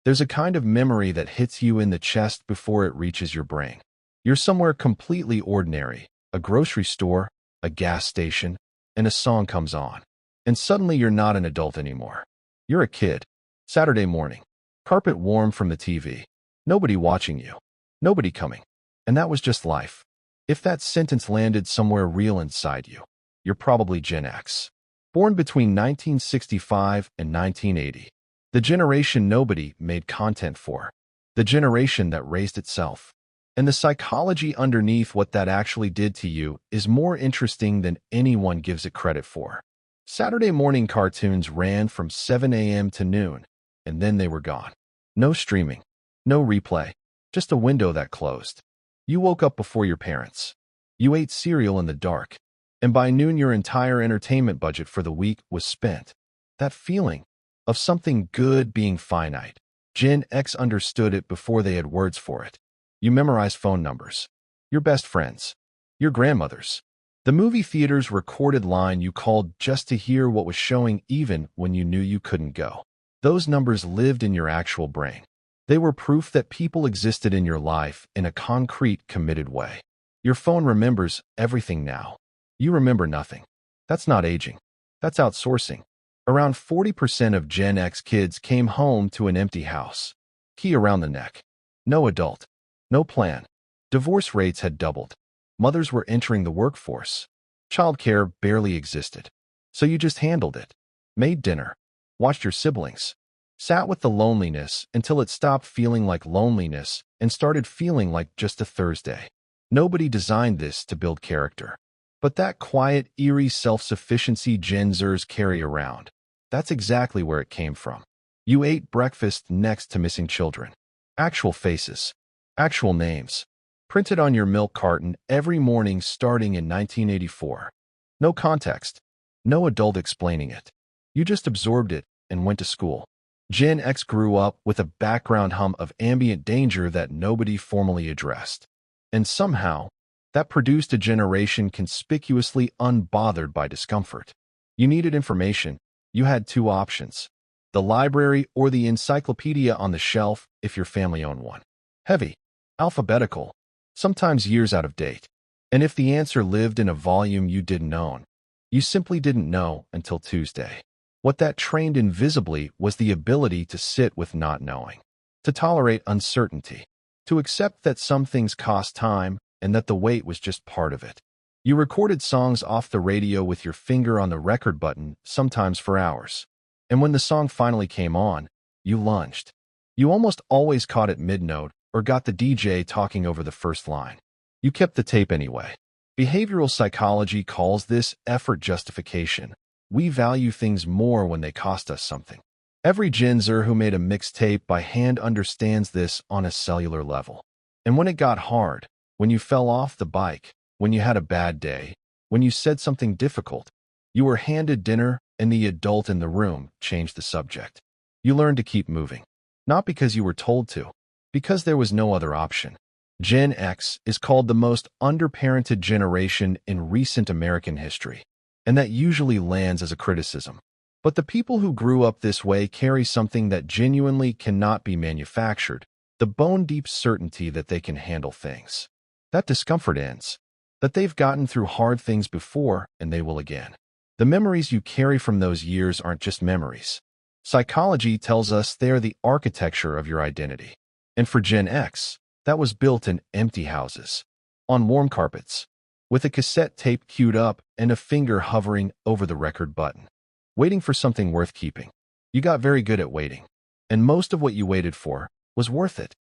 There's a kind of memory that hits you in the chest before it reaches your brain. You're somewhere completely ordinary, a grocery store, a gas station, and a song comes on. And suddenly you're not an adult anymore. You're a kid. Saturday morning. Carpet warm from the TV. Nobody watching you. Nobody coming. And that was just life. If that sentence landed somewhere real inside you, you're probably Gen X. Born between 1965 and 1980. The generation nobody made content for. The generation that raised itself. And the psychology underneath what that actually did to you is more interesting than anyone gives it credit for. Saturday morning cartoons ran from 7 a.m. to noon, and then they were gone. No streaming, no replay, just a window that closed. You woke up before your parents. You ate cereal in the dark, and by noon your entire entertainment budget for the week was spent. That feeling of something good being finite. Gen X understood it before they had words for it. You memorized phone numbers, your best friends, your grandmothers. The movie theater's recorded line you called just to hear what was showing even when you knew you couldn't go. Those numbers lived in your actual brain. They were proof that people existed in your life in a concrete, committed way. Your phone remembers everything now. You remember nothing. That's not aging. That's outsourcing. Around 40% of Gen X kids came home to an empty house. Key around the neck. No adult. No plan. Divorce rates had doubled. Mothers were entering the workforce. Childcare barely existed. So you just handled it. Made dinner. Watched your siblings. Sat with the loneliness until it stopped feeling like loneliness and started feeling like just a Thursday. Nobody designed this to build character. But that quiet, eerie self-sufficiency Gen Zers carry around, that's exactly where it came from. You ate breakfast next to missing children. Actual faces. Actual names. Printed on your milk carton every morning starting in 1984. No context. No adult explaining it. You just absorbed it and went to school. Gen X grew up with a background hum of ambient danger that nobody formally addressed. And somehow, that produced a generation conspicuously unbothered by discomfort. You needed information. You had two options. The library or the encyclopedia on the shelf if your family owned one. Heavy. Alphabetical. Sometimes years out of date. And if the answer lived in a volume you didn't own, you simply didn't know until Tuesday. What that trained invisibly was the ability to sit with not knowing, to tolerate uncertainty, to accept that some things cost time and that the wait was just part of it. You recorded songs off the radio with your finger on the record button, sometimes for hours. And when the song finally came on, you lunged. You almost always caught it mid-note or got the DJ talking over the first line. You kept the tape anyway. Behavioral psychology calls this effort justification. We value things more when they cost us something. Every Gen Zer who made a mixtape by hand understands this on a cellular level. And when it got hard, when you fell off the bike, when you had a bad day, when you said something difficult, you were handed dinner and the adult in the room changed the subject. You learned to keep moving. Not because you were told to, because there was no other option. Gen X is called the most underparented generation in recent American history. And that usually lands as a criticism. But the people who grew up this way carry something that genuinely cannot be manufactured, the bone-deep certainty that they can handle things. That discomfort ends. That they've gotten through hard things before, and they will again. The memories you carry from those years aren't just memories. Psychology tells us they are the architecture of your identity. And for Gen X, that was built in empty houses, on warm carpets, with a cassette tape queued up and a finger hovering over the record button, waiting for something worth keeping. You got very good at waiting, and most of what you waited for was worth it.